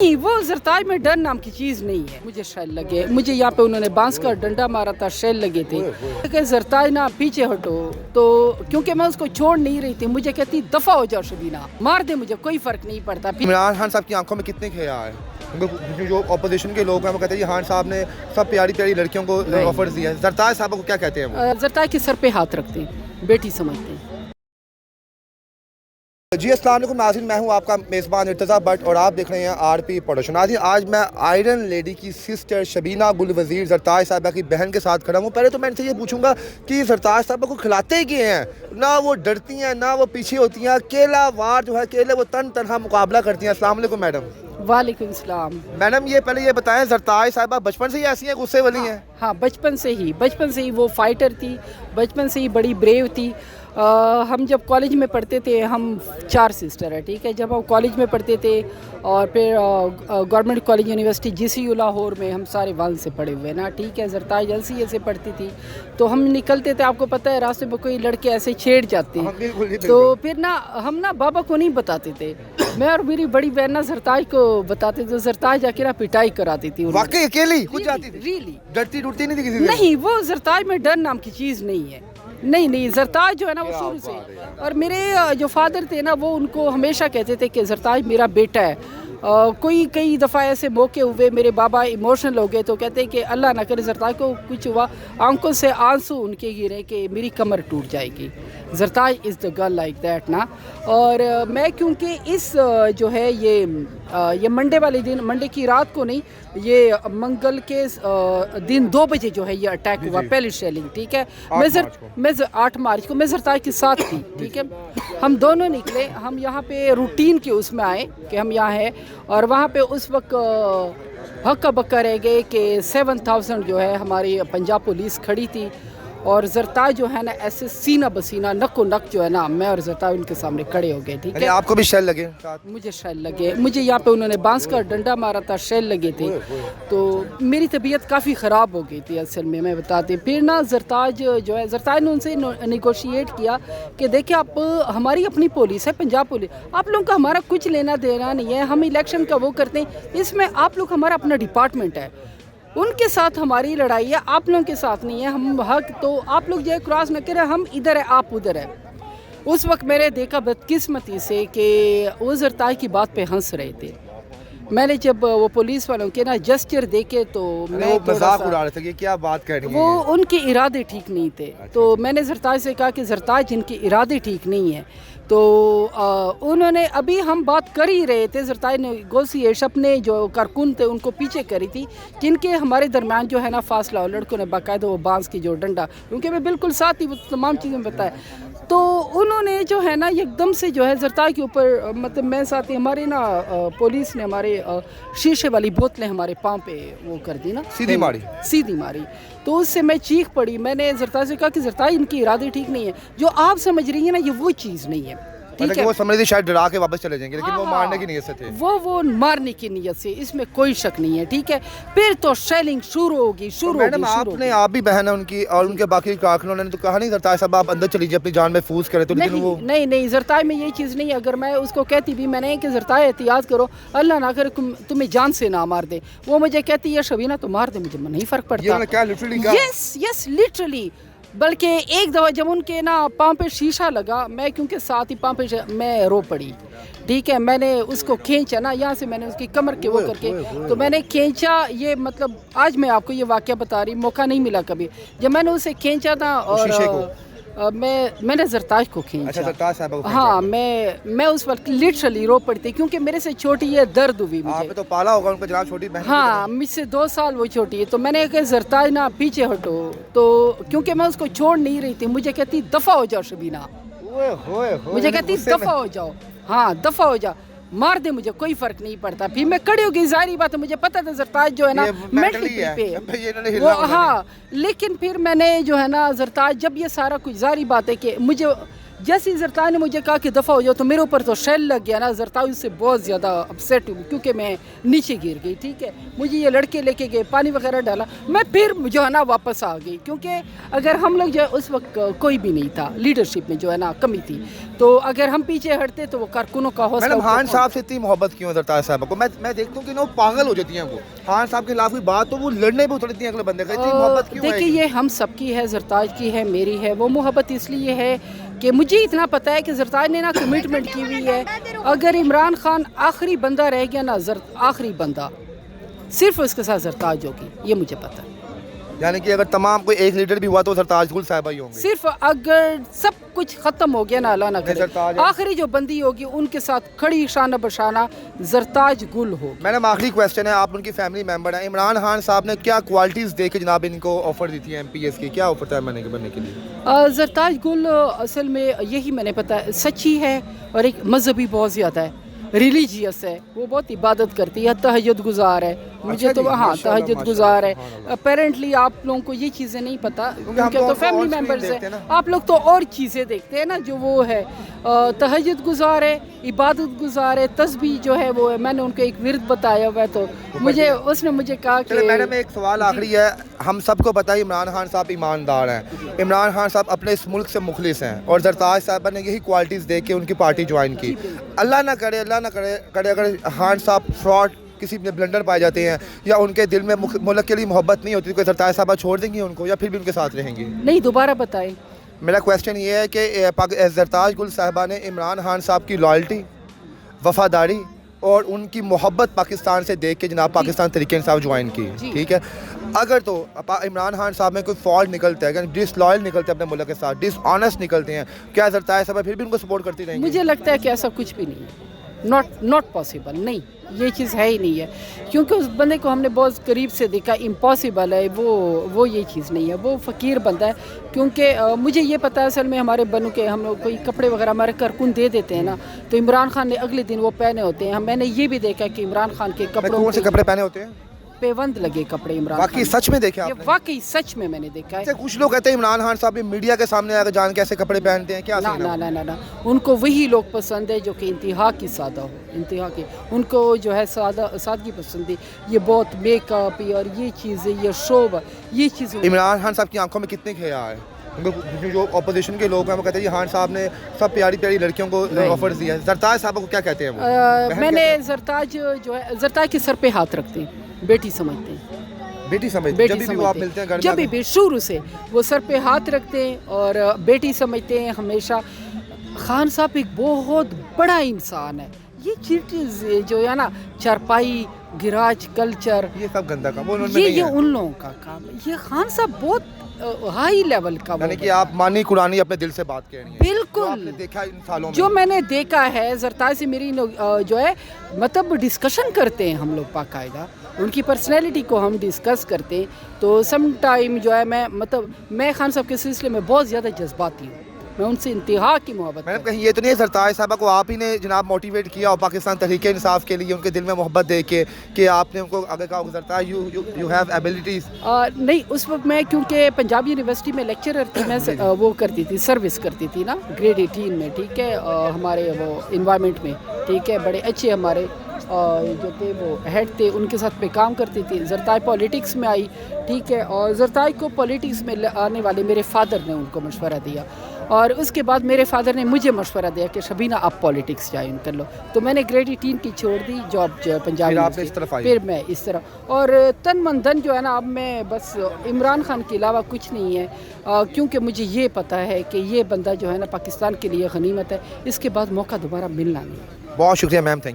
नहीं, वो जरताज में डर नाम की चीज़ नहीं है। मुझे शेल लगे, मुझे यहाँ पे उन्होंने बांस का डंडा मारा था, शेल लगे थे कि जरताज ना पीछे हटो, तो क्योंकि मैं उसको छोड़ नहीं रही थी, मुझे कहती दफ़ा हो जाओ शबीना, मार दे मुझे, कोई फ़र्क नहीं पड़ता। इमरान खान साहब की आंखों में कितने खे है? क्योंकि जो अपोजिशन के लोग हैं वो कहते हैं खान साहब ने सब प्यारी प्यारी लड़कियों को ऑफर दिया है। जरताज साहब को क्या कहते हैं वो? जरताज के सर पे हाथ रखते हैं, बेटी समझते हैं। जी अस्सलाम वालेकुम नाज़रीन, मैं हूं आपका मेज़बान इर्तज़ा भट्ट और आप देख रहे हैं आरपी प्रोडक्शन। नाज़रीन, आज मैं आयरन लेडी की सिस्टर शबीना गुल वज़ीर जरताज साहबा की बहन के साथ खड़ा हूं। पहले तो मैं इनसे ये पूछूंगा कि जरताज साहबा को खिलाते ही हैं, ना वो डरती हैं ना वो पीछे होती हैं, अकेला वार जो है अकेले वो तन तनहा मुकाबला करती हैं। अस्सलाम वालेकुम मैडम। वालेकुम सलाम। मैडम ये पहले ये बताएं, जरताज साहबा बचपन से ही ऐसी हैं, गुस्से वाली हैं? हाँ, बचपन से ही वो फाइटर थी, बचपन से ही बड़ी ब्रेव थी। हम जब कॉलेज में पढ़ते थे, हम 4 सिस्टर हैं, ठीक है। जब हम कॉलेज में पढ़ते थे और फिर government college university GCU Lahore में हम सारे वहाँ से पढ़े हुए ना, ठीक है। जरताज LCA से पढ़ती थी, तो हम निकलते थे, आपको पता है रास्ते में कोई लड़के ऐसे छेड़ जाते हैं, तो फिर ना हम ना बाबा को नहीं बताते थे, मैं और मेरी बड़ी बहन ना जरताज को बताते थे, जरताज जाके ना पिटाई कराती थी। वाकई अकेली खुद जाती थी? रियली डरती डरती नहीं थी किसी से? नहीं, वो जरताज में डर नाम की चीज़ नहीं है। नहीं, जरताज जो है ना वो शुरू से, और मेरे जो फादर थे ना वो उनको हमेशा कहते थे कि जरताज मेरा बेटा है। कई दफ़ा ऐसे मौके हुए मेरे बाबा इमोशनल हो गए, तो कहते कि अल्लाह ना करे जरताज को कुछ हुआ, आंखों से आंसू उनके गिरे कि मेरी कमर टूट जाएगी। Zartaj is the girl like that ना। और मैं क्योंकि इस जो है ये मंडे वाले दिन, मंडे की रात को नहीं, ये मंगल के दिन 2 बजे जो है ये अटैक हुआ, पहली शेलिंग, ठीक है। मैं 8 मार्च को मैं जरताज के साथ थी, ठीक है। हम दोनों निकले, हम यहाँ पे रूटीन के उसमें आए कि हम यहाँ हैं, और वहाँ पे उस वक्त हक्का बक्का रह गए कि 7000 जो है हमारी पंजाब पुलिस खड़ी थी, और जरताज जो है ना ऐसे सीना बसीना नक्को नक जो है ना, मैं और जरताज उनके सामने खड़े हो गए, ठीक है। आपको भी शेल लगे? मुझे शेल लगे, मुझे यहाँ पे उन्होंने बांस का डंडा मारा था, शेल लगे थे, तो मेरी तबीयत काफ़ी ख़राब हो गई थी असल में, मैं बताती। फिर ना जरताज जो है, जरताज ने उनसे निगोशिएट किया कि देखिए आप, हमारी अपनी पुलिस है, पंजाब पुलिस, आप लोगों का हमारा कुछ लेना देना नहीं है, हम इलेक्शन का वो करते हैं, इसमें आप लोग हमारा अपना डिपार्टमेंट है, उनके साथ हमारी लड़ाई है, आप लोगों के साथ नहीं है। हम हक तो आप लोग जो है क्रॉस न करें, हम इधर है आप उधर है। उस वक्त मैंने देखा बदकिस्मती से कि वो जरताज की बात पे हंस रहे थे। मैंने जब वो पुलिस वालों के ना जेस्चर देखे तो मैं मजाक उड़ा रहे थे कि क्या बात कर रही है, वो उनके इरादे ठीक नहीं थे। तो मैंने जरताज से कहा कि जरताज जिनके इरादे ठीक नहीं है, तो उन्होंने, अभी हम बात कर ही रहे थे, जरताज ने नेगोशिएट अपने जो कारकुन थे उनको पीछे करी थी, जिनके हमारे दरमियान जो है ना फासला, और लड़कों ने बाकायदा वो बांस की जो डंडा, क्योंकि मैं बिल्कुल साथ ही वो तमाम चीज़ें बताया, तो उन्होंने जो है ना एकदम से जो है जरताज के ऊपर, मतलब मैं साथ ही, हमारे ना पुलिस ने हमारे शीशे वाली बोतलें हमारे पाँव पे वो कर दी ना, सीधी मारी। तो उससे मैं चीख पड़ी। मैंने जरताज से कहा कि जरताज इनकी इरादे ठीक नहीं है, जो आप समझ रही हैं ना ये वो चीज़ नहीं है, ठीक है। वो समझ रही शायद डरा के वापस चले जाएंगे, लेकिन वो मारने की नीयत से थे। वो मारने की नीयत से, इसमें कोई शक नहीं है, ठीक है। फिर तो शेलिंग शुरू होगी। मैडम आपने, आप भी बहन है उनकी, और उनके बाकी कारकुनों ने तो कहा नहीं जरताज साहब आप अंदर चली जाइए, अपनी जान महफूज करें, तो लेकिन वो नहीं, जरताज में ये चीज़ नहीं है। अगर मैं उसको कहती भी मैंने कि जरताज एहतियात करो, अल्लाह ना करे तुम्हें जान से ना मार दे, वो मुझे कहती है शबीना तो मार दे, मुझे नहीं फ़र्क पड़ता। Yes literally. बल्कि एक दफ़ा जब उनके ना पाँव पे शीशा लगा, मैं क्योंकि साथ ही पाँव पे मैं रो पड़ी, ठीक है। मैंने उसको खींचा ना, यहाँ से मैंने उसकी कमर के वो करके, तो मैंने खींचा, ये मतलब आज मैं आपको ये वाक़या बता रही, मौका नहीं मिला कभी, जब मैंने उसे खींचा था, और मैंने जरताज को खींचा। जरताज साहब को? हाँ, मैं उस वक्त लिटरली रो पड़ी थी, क्योंकि मेरे से छोटी ये दर्द हुई मुझे। आपने तो पाला होगा उनको जनाब, छोटी बहन। हाँ, मुझसे 2 साल वो छोटी है, तो मैंने कहा जरताज ना पीछे हटो, तो क्योंकि मैं उसको छोड़ नहीं रही थी, मुझे कहती दफ़ा हो जाओ शबीना, मुझे कहती दफ़ा हो जाओ, हाँ दफ़ा हो जाओ, मार दे मुझे, कोई फर्क नहीं पड़ता। फिर मैं खड़ी हो गई, जाहिर बात है मुझे पता था जरताज जो है ना मेंटली पे वो, हाँ। लेकिन फिर मैंने जो है ना जरताज, जब ये सारा कुछ, जाहिर बात है कि मुझे جیسے زرتائی نے مجھے کہا کہ دفعہ ہو جاؤ تو میرے اوپر تو شیل لگ گیا نا. زرتائی سے بہت زیادہ اپسیٹ ہوں کیونکہ میں نیچے گر گئی. ٹھیک ہے, مجھے یہ لڑکے لے کے گئے, پانی وغیرہ ڈالا, میں پھر جو ہے نا واپس آ گئی کیونکہ اگر ہم لوگ جو ہے اس وقت کوئی بھی نہیں تھا, لیڈرشپ میں جو ہے نا کمی تھی, تو اگر ہم پیچھے ہٹتے تو وہ کارکنوں کا حوصلہ. میڈم خان صاحب سے اتنی محبت کیوں زرتائی صاحبہ کو؟ میں دیکھتا ہوں کہ وہ پاگل ہو جاتی ہیں. وہ خان صاحب کے خلاف کوئی بات تو وہ لڑنے بھی اترتی ہیں اگلے بندے کا. اتنی محبت کیوں ہے؟ دیکھیے یہ ہم سب کی ہے, زرتاج کی ہے, میری ہے. وہ محبت اس لیے ہے کہ مجھے اتنا پتہ ہے کہ زرتاج نے نا کمٹمنٹ کی ہوئی ہے. اگر عمران خان آخری بندہ رہ گیا نا, آخری بندہ صرف اس کے ساتھ زرتاج ہوگی, یہ مجھے پتہ ہے. یعنی کہ اگر تمام کوئی ایک لیڈر بھی ہوا تو زرتاج گل صاحبہ ہی ہوں گے. صرف اگر سب کچھ ختم ہو گیا نا, اللہ نہ کرے, آخری جو بندی ہوگی ان کے ساتھ کھڑی شانہ بشانہ زرتاج گل ہو. میڈم آخری کویسچن ہے, آپ ان کی فیملی ممبر ہیں. عمران خان صاحب نے کیا کوالٹیز دے کے جناب ان کو آفر دی تھی ایم پی ایس کی؟ کیا آفر تھا بننے کے لیے؟ زرتاج گل اصل میں یہی میں نے پتا سچی ہے اور ایک مذہبی بہت زیادہ ہے, ریلیجیس ہے, وہ بہت عبادت کرتی ہے, تہجد گزار ہے. مجھے تو ہاں تہجد گزار ہے. اپیرنٹلی آپ لوگوں کو یہ چیزیں نہیں پتہ کیونکہ تو فیملی ممبرز ہیں, آپ لوگ تو اور چیزیں دیکھتے ہیں نا. جو وہ ہے تہجد گزار ہے, عبادت گزار ہے, تسبیح جو ہے وہ ہے. میں نے ان کو ایک ورد بتایا ہوا ہے تو مجھے اس نے مجھے کہا کہ میڈم ایک سوال آخری ہے. ہم سب کو پتہ ہے عمران خان صاحب ایماندار ہیں, عمران خان صاحب اپنے اس ملک سے مخلص ہیں, اور زرتاج صاحبہ نے یہی کوالٹیز دیکھ کے ان کی پارٹی جوائن کی. اللہ نہ کرے اگر خان صاحب فراڈ کسی میں بلنڈر پائے جاتے ہیں یا ان کے دل میں ملک کے لیے محبت نہیں ہوتی, تو زرتاج صاحبہ چھوڑ دیں گی ان کو یا پھر بھی ان کے ساتھ رہیں گی؟ نہیں, دوبارہ بتائیں. میرا کویسچن یہ ہے کہ زرتاج گل صاحبہ نے عمران خان صاحب کی لائلٹی, وفاداری اور ان کی محبت پاکستان سے دیکھ کے جناب پاکستان تحریک انصاف جوائن کی. ٹھیک ہے, اگر تو عمران خان صاحب میں کوئی فالٹ نکلتا ہے, ڈس لائل نکلتے ہیں اپنے ملک کے ساتھ, ڈس آنیسٹ نکلتے ہیں, کیا زرتاج صاحبہ پھر بھی ان کو سپورٹ کرتی رہیں گی؟ مجھے لگتا ہے کہ ایسا کچھ بھی نہیں ہے. ناٹ پاسبل, نہیں, یہ چیز ہے ہی نہیں ہے کیونکہ اس بندے کو ہم نے بہت قریب سے دیکھا. امپاسبل ہے وہ یہ چیز نہیں ہے. وہ فقیر بندہ ہے کیونکہ مجھے یہ پتہ ہے اصل میں ہمارے بنوں کے ہم لوگ کوئی کپڑے وغیرہ ہمارے کارکن دے دیتے ہیں نا, تو عمران خان نے اگلے دن وہ پہنے ہوتے ہیں. میں نے یہ بھی دیکھا کہ عمران خان کے کپڑوں کون سے کپڑے پہنے ہوتے ہیں؟ پیوند لگے کپڑے عمران واقعی سچ میں دیکھا؟ یہ واقعی سچ میں نے دیکھا ہے. کچھ لوگ کہتے ہیں عمران خان صاحب میڈیا کے سامنے آ کر جان کیسے کپڑے پہنتے ہیں, کیا نہ, ان کو وہی لوگ پسند ہے جو کہ انتہا کی سادہ ہو, انتہا کی. ان کو جو ہے سادگی پسند ہے. یہ بہت میک اپ اور یہ چیزیں, یہ شوب, یہ چیزیں. عمران خان صاحب کی آنکھوں میں کتنے حیا ہے؟ جو اپوزیشن کے لوگ ہیں وہ کہتے ہیں یہ خان صاحب نے سب پیاری پیاری لڑکیوں کو آفرز دیا ہے. زرتاج صاحب کو کیا کہتے ہیں وہ؟ میں نے زرتاج جو ہے زرتاج کے سر پہ ہاتھ رکھتے ہیں, بیٹی سمجھتے ہیں. بیٹی سمجھتے ہیں, جب بھی آپ ملتے ہیں جب بھی شروع سے وہ سر پہ ہاتھ رکھتے ہیں اور بیٹی سمجھتے ہیں ہمیشہ. خان صاحب ایک بہت بڑا انسان ہے. یہ چیز جو ہے نا چارپائی, گراج کلچر, یہ سب گندا کام یہ ان لوگوں کا کام ہے. یہ خان صاحب بہت ہائی لیول کا, یعنی کہ آپ مانی قرآنی اپنے دل سے بات کہہ رہی ہیں. بالکل, دیکھا ان سالوں میں جو میں نے دیکھا ہے زرتاج سے میری جو ہے مطلب ڈسکشن کرتے ہیں ہم لوگ باقاعدہ, ان کی پرسنالٹی کو ہم ڈسکس کرتے ہیں. تو سم ٹائم جو ہے میں خان صاحب کے سلسلے میں بہت زیادہ جذباتی ہوں. میں ان سے انتہا کی محبت. میں نے کہیں یہ تو نہیں ہے زرتاج صاحبہ کو آپ ہی نے جناب موٹیویٹ کیا اور پاکستان تحریک انصاف کے لیے ان کے دل میں محبت دے کے کہ آپ نے ان کو اگر کہا زرتاج یو ہیو ایبلٹیز؟ نہیں, اس وقت میں کیونکہ پنجاب یونیورسٹی میں لیکچرر تھی, میں وہ کرتی تھی, سروس کرتی تھی نا گریڈ 18 میں. ٹھیک ہے, ہمارے وہ انوائرمنٹ میں. ٹھیک ہے, بڑے اچھے ہمارے جو تھے وہ ہیڈ تھے, ان کے ساتھ پہ کام کرتی تھی. زرتاج پولیٹکس میں آئی. ٹھیک ہے, اور زرتاج کو پولیٹکس میں آنے والے میرے فادر نے ان کو مشورہ دیا, اور اس کے بعد میرے فادر نے مجھے مشورہ دیا کہ شبینہ آپ پولیٹکس جوائن کر لو. تو میں نے گریڈ 18 کی چھوڑ دی جاب جو ہے پنجاب میں, پھر میں اس طرح. اور تن من دھن جو ہے نا اب میں بس عمران خان کے علاوہ کچھ نہیں ہے, کیونکہ مجھے یہ پتہ ہے کہ یہ بندہ جو ہے نا پاکستان کے لیے غنیمت ہے. اس کے بعد موقع دوبارہ ملنا نہیں. بہت شکریہ میم, تھینک یو.